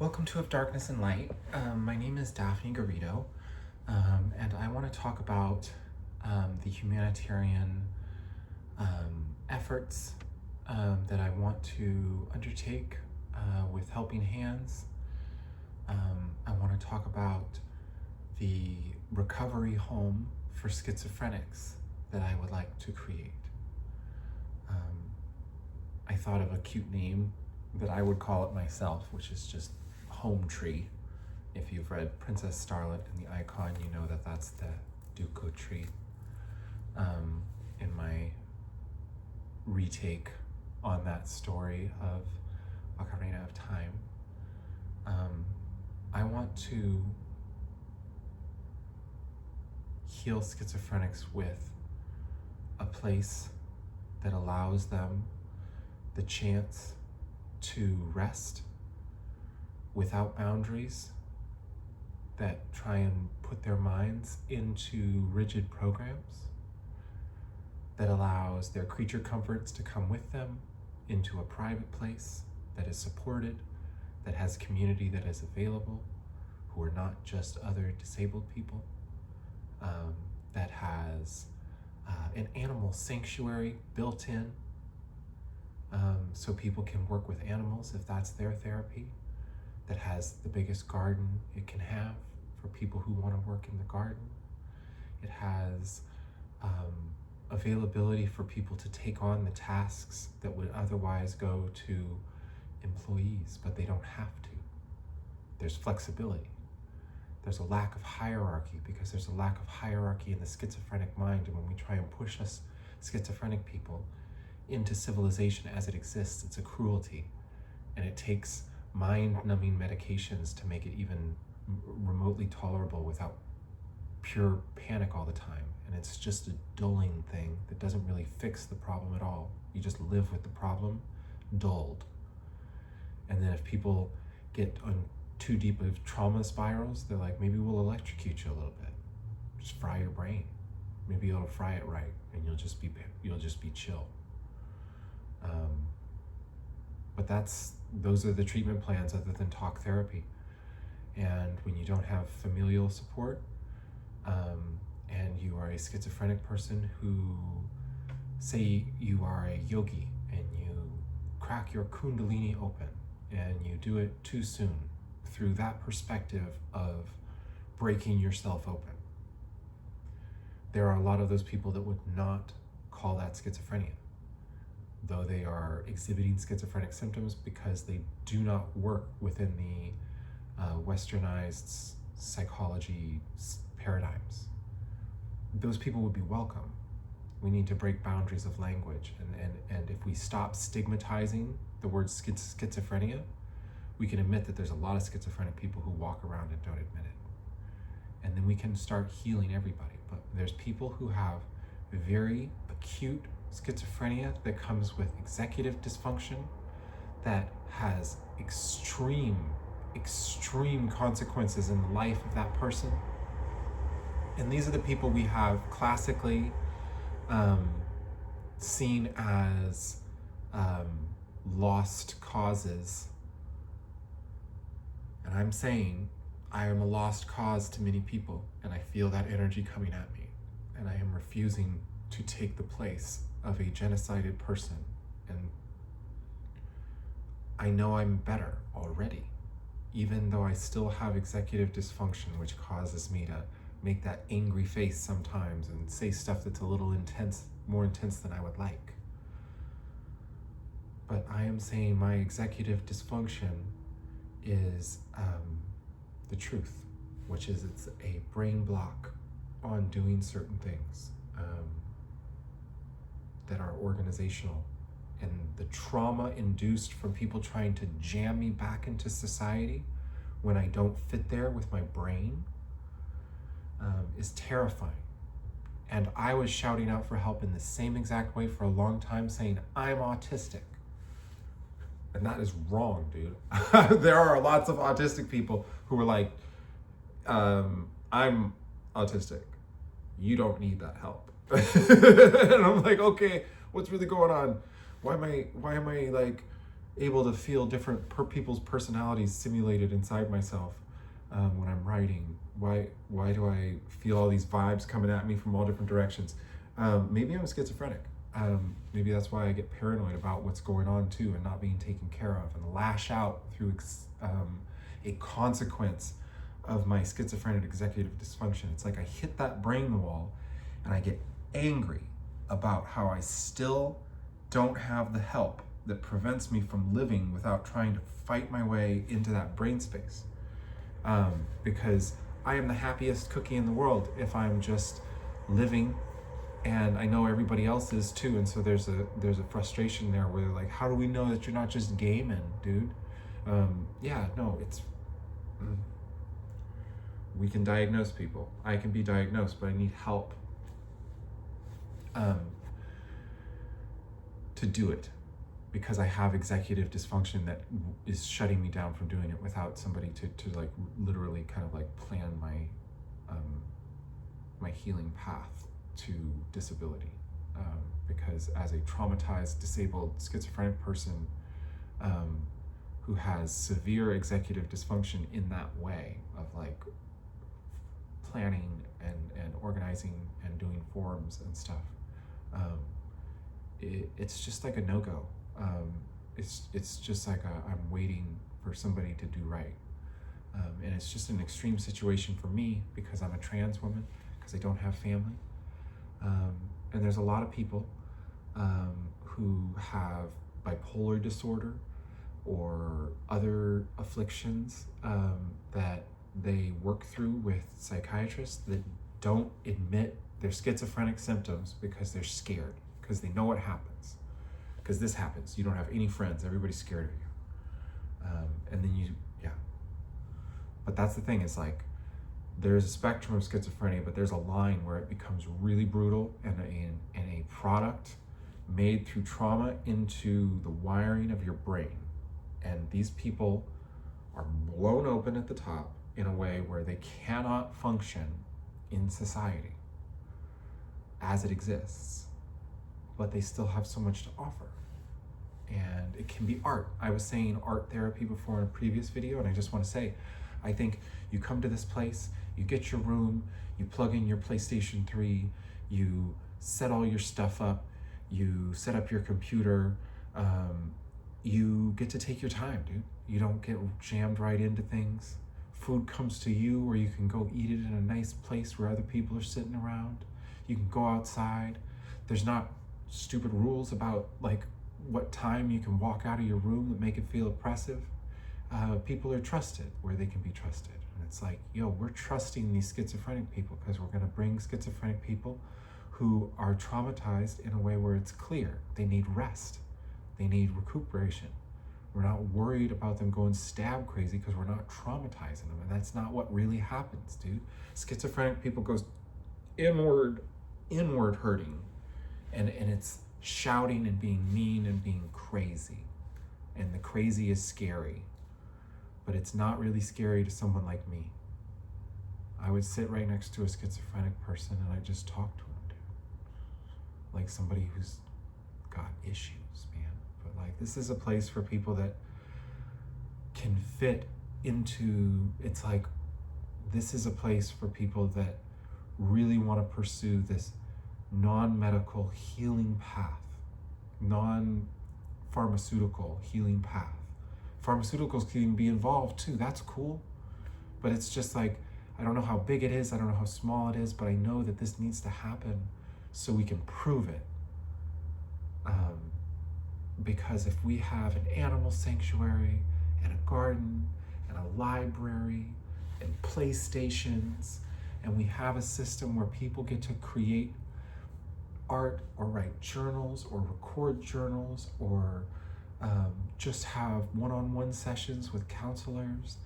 Welcome to Of Darkness and Light. My name is Daphne Garrido, and I want to talk about the humanitarian efforts that I want to undertake with Helping Hands. I want to talk about the recovery home for schizophrenics that I would like to create. I thought of a cute name that I would call it myself, which is just Home Tree. If you've read Princess Starlet and the Icon, you know that that's the Duco tree. In my retake on that story of Ocarina of Time, I want to heal schizophrenics with a place that allows them the chance to rest without boundaries, that try and put their minds into rigid programs, that allows their creature comforts to come with them into a private place that is supported, that has community that is available, who are not just other disabled people, that has an animal sanctuary built in, so people can work with animals if that's their therapy, that has the biggest garden it can have for people who want to work in the garden. It has availability for people to take on the tasks that would otherwise go to employees, but they don't have to. There's flexibility. There's a lack of hierarchy, because there's a lack of hierarchy in the schizophrenic mind, and when we try and push us schizophrenic people into civilization as it exists, it's a cruelty, and it takes mind-numbing medications to make it even remotely tolerable without pure panic all the time. And it's just a dulling thing that doesn't really fix the problem at all. You just live with the problem dulled. And then if people get on too deep of trauma spirals, they're like, maybe we'll electrocute you a little bit. Just fry your brain. Maybe it'll fry it right, and you'll just be chill. But those are the treatment plans other than talk therapy. And when you don't have familial support, and you are a schizophrenic person who, say you are a yogi and you crack your kundalini open and you do it too soon, through that perspective of breaking yourself open, there are a lot of those people that would not call that schizophrenia, though they are exhibiting schizophrenic symptoms because they do not work within the westernized psychology paradigms. Those people would be welcome. We need to break boundaries of language, and if we stop stigmatizing the word schizophrenia, we can admit that there's a lot of schizophrenic people who walk around and don't admit it. And then we can start healing everybody. But there's people who have very acute schizophrenia that comes with executive dysfunction, that has extreme consequences in the life of that person. And these are the people we have classically seen as lost causes. And I'm saying I am a lost cause to many people, and I feel that energy coming at me, and I am refusing to take the place of a genocided person. And I know I'm better already, even though I still have executive dysfunction, which causes me to make that angry face sometimes and say stuff that's a little intense, more intense than I would like. But I am saying my executive dysfunction is the truth, which is it's a brain block on doing certain things that are organizational, and the trauma induced from people trying to jam me back into society when I don't fit there with my brain is terrifying. And I was shouting out for help in the same exact way for a long time, saying I'm autistic. And that is wrong, dude. There are lots of autistic people who are like, I'm autistic. You don't need that help. And I'm like, okay, what's really going on? Why am I like able to feel different people's personalities simulated inside myself when I'm writing? Why do I feel all these vibes coming at me from all different directions? Maybe I'm schizophrenic. Maybe that's why I get paranoid about what's going on too, and not being taken care of, and lash out through a consequence of my schizophrenic executive dysfunction. It's like I hit that brain wall and I get angry about how I still don't have the help that prevents me from living without trying to fight my way into that brain space. Because I am the happiest cookie in the world if I'm just living, and I know everybody else is too, and so there's a frustration there where they're like, how do we know that you're not just gaming, dude? Yeah, no, it's we can diagnose people. I can be diagnosed, but I need help to do it, because I have executive dysfunction that is shutting me down from doing it without somebody to like literally kind of like plan my my healing path to disability. Because as a traumatized, disabled, schizophrenic person who has severe executive dysfunction in that way of like planning and organizing and doing forums and stuff, it's just like a no-go. It's just like I'm waiting for somebody to do right. And it's just an extreme situation for me because I'm a trans woman, because I don't have family. And there's a lot of people who have bipolar disorder or other afflictions that they work through with psychiatrists that don't admit their schizophrenic symptoms because they're scared, because they know what happens. Because this happens, you don't have any friends, everybody's scared of you. And then but that's the thing, is like, there's a spectrum of schizophrenia, but there's a line where it becomes really brutal and a product made through trauma into the wiring of your brain. And these people are blown open at the top in a way where they cannot function in society as it exists, but they still have so much to offer. And it can be art. I was saying art therapy before in a previous video, and I just want to say, I think you come to this place, you get your room, you plug in your PlayStation 3, you set all your stuff up, you set up your computer, you get to take your time, dude. You don't get jammed right into things. Food comes to you, or you can go eat it in a nice place where other people are sitting around. You can go outside. There's not stupid rules about like what time you can walk out of your room that make it feel oppressive. People are trusted where they can be trusted. And it's like, yo, we're trusting these schizophrenic people because we're gonna bring schizophrenic people who are traumatized in a way where it's clear. They need rest. They need recuperation. We're not worried about them going stab crazy because we're not traumatizing them. And that's not what really happens, dude. Schizophrenic people goes inward hurting. And it's shouting and being mean and being crazy. And the crazy is scary. But it's not really scary to someone like me. I would sit right next to a schizophrenic person and I just talk to him, dude. Like somebody who's got issues, man. But like, this is a place for people that can fit into, it's like, this is a place for people that really want to pursue this non-medical healing path, non-pharmaceutical healing path. Pharmaceuticals can be involved too, that's cool. But it's just like, I don't know how big it is, I don't know how small it is, but I know that this needs to happen so we can prove it. Because if we have an animal sanctuary and a garden and a library and playstations, and we have a system where people get to create art or write journals or record journals or just have one-on-one sessions with counselors,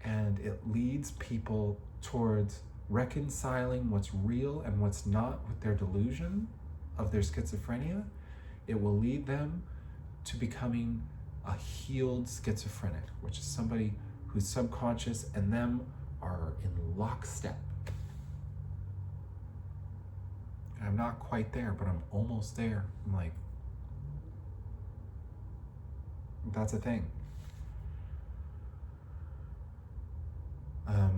and it leads people towards reconciling what's real and what's not with their delusion of their schizophrenia, it will lead them to becoming a healed schizophrenic, which is somebody whose subconscious and them are in lockstep. And I'm not quite there, but I'm almost there. I'm like, That's a thing.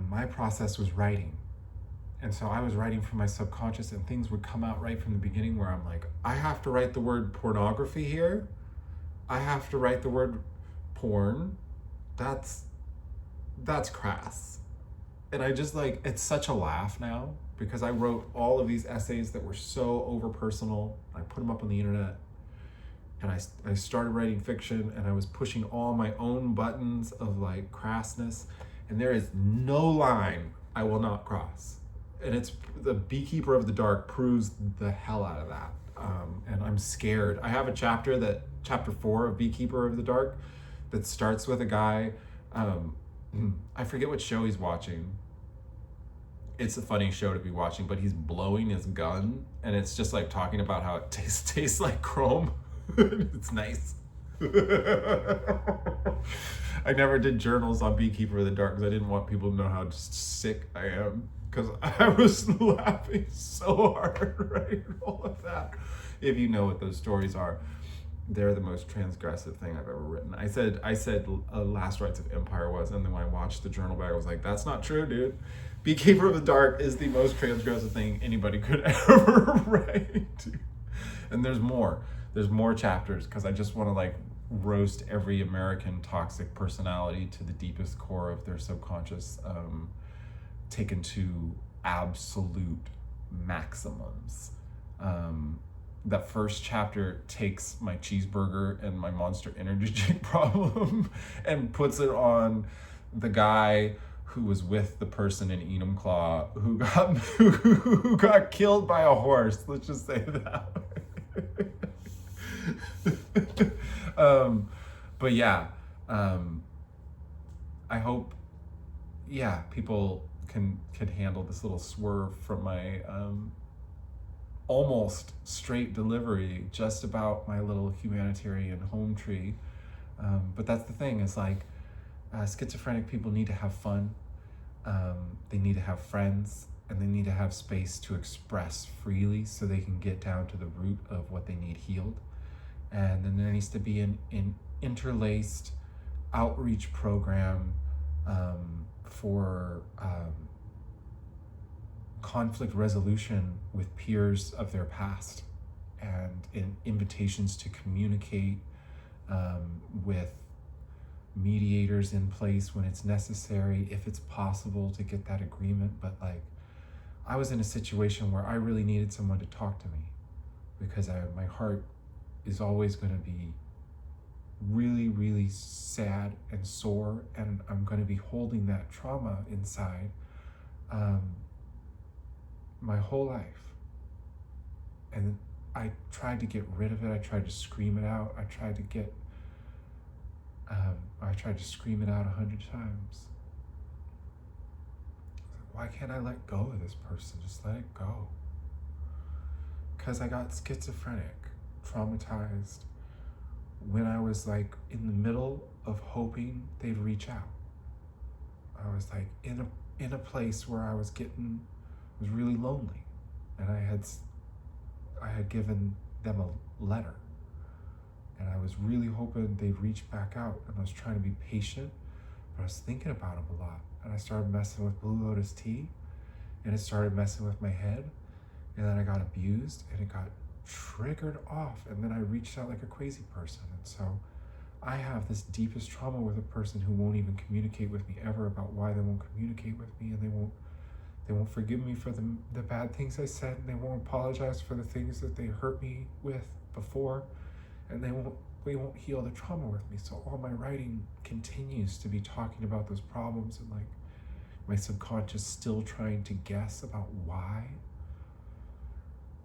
My process was writing. And so I was writing from my subconscious, and things would come out right from the beginning where I'm like, I have to write the word pornography here. I have to write the word porn. That's crass. And I just like, it's such a laugh now because I wrote all of these essays that were so over personal. I put them up on the internet, and I started writing fiction, and I was pushing all my own buttons of like crassness. And there is no line I will not cross. And it's the Beekeeper of the Dark proves the hell out of that. And I'm scared. I have a chapter 4 of Beekeeper of the Dark that starts with a guy. I forget what show he's watching. It's a funny show to be watching, but he's blowing his gun, and it's just like talking about how it tastes like chrome. It's nice. I never did journals on Beekeeper of the Dark because I didn't want people to know how just sick I am, because I was laughing so hard writing all of that. If you know what those stories are, they're the most transgressive thing I've ever written. I said Last Rites of Empire was, and then when I watched the journal back, I was like, that's not true, dude. Beekeeper of the Dark is the most transgressive thing anybody could ever write. And there's more chapters, because I just want to like roast every American toxic personality to the deepest core of their subconscious, taken to absolute maximums. That first chapter takes my cheeseburger and my Monster Energy drink problem and puts it on the guy who was with the person in Enumclaw who got killed by a horse. Let's just say that. But yeah, I hope, people can handle this little swerve from my almost straight delivery, just about my little humanitarian home tree. But that's the thing, is like, schizophrenic people need to have fun. They need to have friends, and they need to have space to express freely so they can get down to the root of what they need healed. And then there needs to be an interlaced outreach program for conflict resolution with peers of their past, and invitations to communicate with mediators in place when it's necessary, if it's possible to get that agreement. But like, I was in a situation where I really needed someone to talk to me, because my heart is always going to be really, really sad and sore, and I'm going to be holding that trauma inside my whole life. And I tried to get rid of it. I tried to scream it out. I tried to scream it out 100 times. Why can't I let go of this person? Just let it go. Because I got schizophrenic, traumatized, when I was like in the middle of hoping they'd reach out. I was like in a place where I was really lonely, and I had given them a letter, and I was really hoping they'd reach back out, and I was trying to be patient, but I was thinking about them a lot, and I started messing with Blue Lotus tea, and it started messing with my head, and then I got abused, and it got triggered off, and then I reached out like a crazy person. And so I have this deepest trauma with a person who won't even communicate with me ever about why they won't communicate with me, and they won't forgive me for the bad things I said, and they won't apologize for the things that they hurt me with before, and they won't heal the trauma with me. So all my writing continues to be talking about those problems, and like my subconscious still trying to guess about why,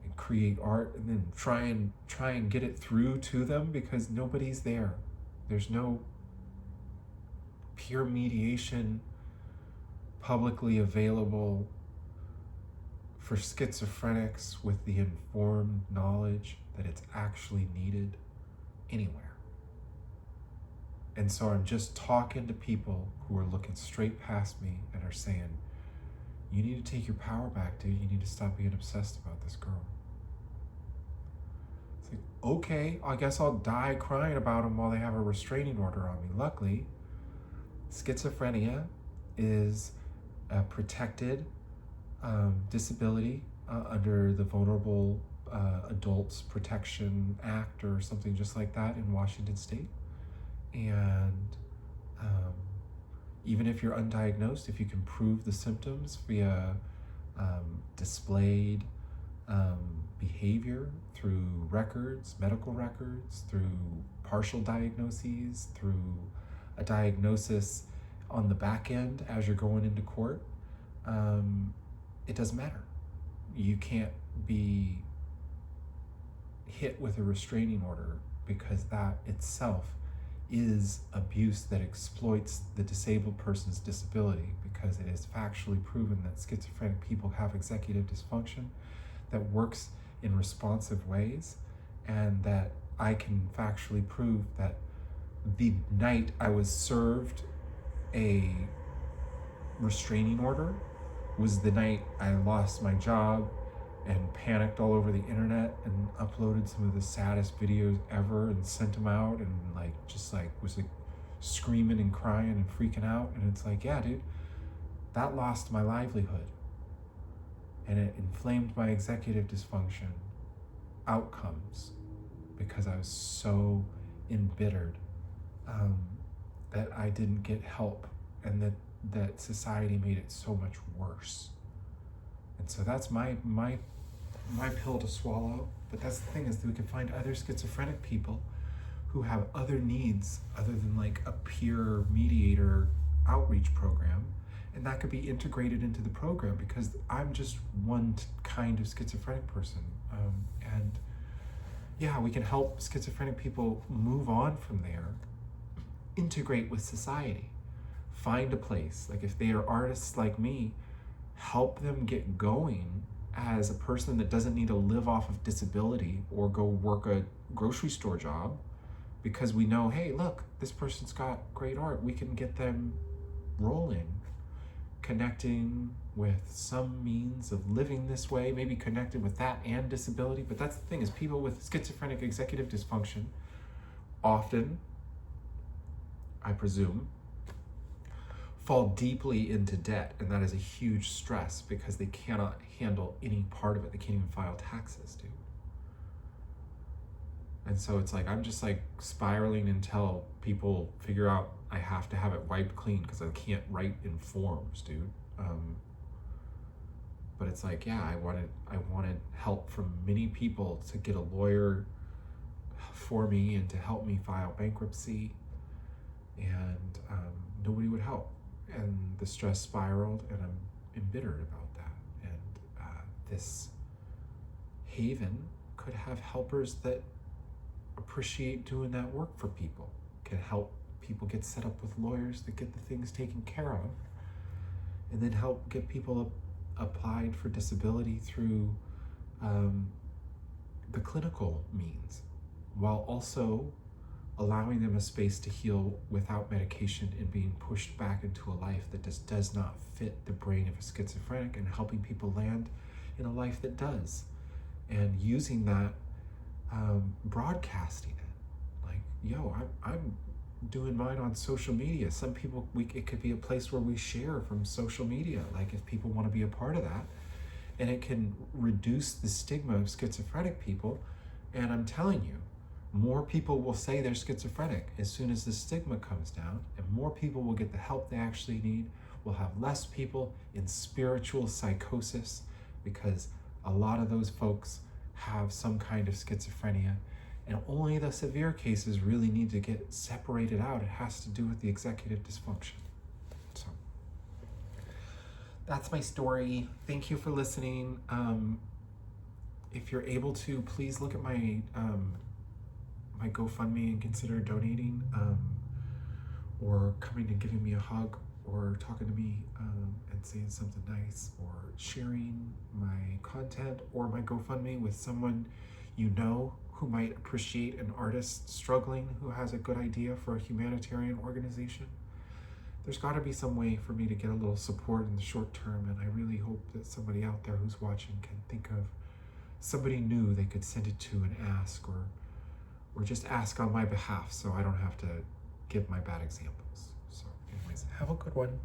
and create art, and then try and get it through to them, because nobody's there. There's no peer mediation publicly available for schizophrenics with the informed knowledge that it's actually needed anywhere. And so I'm just talking to people who are looking straight past me and are saying, you need to take your power back, dude. You need to stop being obsessed about this girl. It's like, okay, I guess I'll die crying about them while they have a restraining order on me. Luckily, schizophrenia is a protected disability under the Vulnerable Adults Protection Act or something just like that in Washington State. And even if you're undiagnosed, if you can prove the symptoms via displayed behavior through records, medical records, through partial diagnoses, through a diagnosis on the back end as you're going into court, it doesn't matter. You can't be hit with a restraining order because that itself is abuse that exploits the disabled person's disability, because it is factually proven that schizophrenic people have executive dysfunction that works in responsive ways, and that I can factually prove that the night I was served a restraining order was the night I lost my job and panicked all over the internet and uploaded some of the saddest videos ever and sent them out, and was screaming and crying and freaking out. And it's like, yeah, dude, that lost my livelihood, and it inflamed my executive dysfunction outcomes because I was so embittered that I didn't get help, and that society made it so much worse. And so that's my pill to swallow. But that's the thing, is that we can find other schizophrenic people who have other needs other than like a peer mediator outreach program, and that could be integrated into the program, because I'm just one kind of schizophrenic person. And yeah, we can help schizophrenic people move on from there, integrate with society, find a place. Like if they are artists like me, help them get going as a person that doesn't need to live off of disability or go work a grocery store job, because we know, hey, look, this person's got great art. We can get them rolling, connecting with some means of living this way, maybe connected with that and disability. But that's the thing, is people with schizophrenic executive dysfunction often, I presume, fall deeply into debt, and that is a huge stress because they cannot handle any part of it. They can't even file taxes, dude. And so it's like, I'm just like spiraling until people figure out I have to have it wiped clean because I can't write in forms, dude. But it's like, yeah, I wanted help from many people to get a lawyer for me and to help me file bankruptcy, and nobody would help. And the stress spiraled, and I'm embittered about that. And this haven could have helpers that appreciate doing that work for people, can help people get set up with lawyers that get the things taken care of, and then help get people applied for disability through the clinical means, while also allowing them a space to heal without medication and being pushed back into a life that just does not fit the brain of a schizophrenic, and helping people land in a life that does, and using that, broadcasting it. Like, yo, I'm doing mine on social media. Some people, it could be a place where we share from social media, like if people want to be a part of that, and it can reduce the stigma of schizophrenic people. And I'm telling you, more people will say they're schizophrenic as soon as the stigma comes down, and more people will get the help they actually need. We'll have less people in spiritual psychosis, because a lot of those folks have some kind of schizophrenia, and only the severe cases really need to get separated out. It has to do with the executive dysfunction. So that's my story. Thank you for listening. If you're able to, please look at my my GoFundMe and consider donating, or coming and giving me a hug, or talking to me and saying something nice, or sharing my content or my GoFundMe with someone you know who might appreciate an artist struggling who has a good idea for a humanitarian organization. There's got to be some way for me to get a little support in the short term, and I really hope that somebody out there who's watching can think of somebody new they could send it to and ask, or just ask on my behalf so I don't have to give my bad examples. So anyways, have a good one.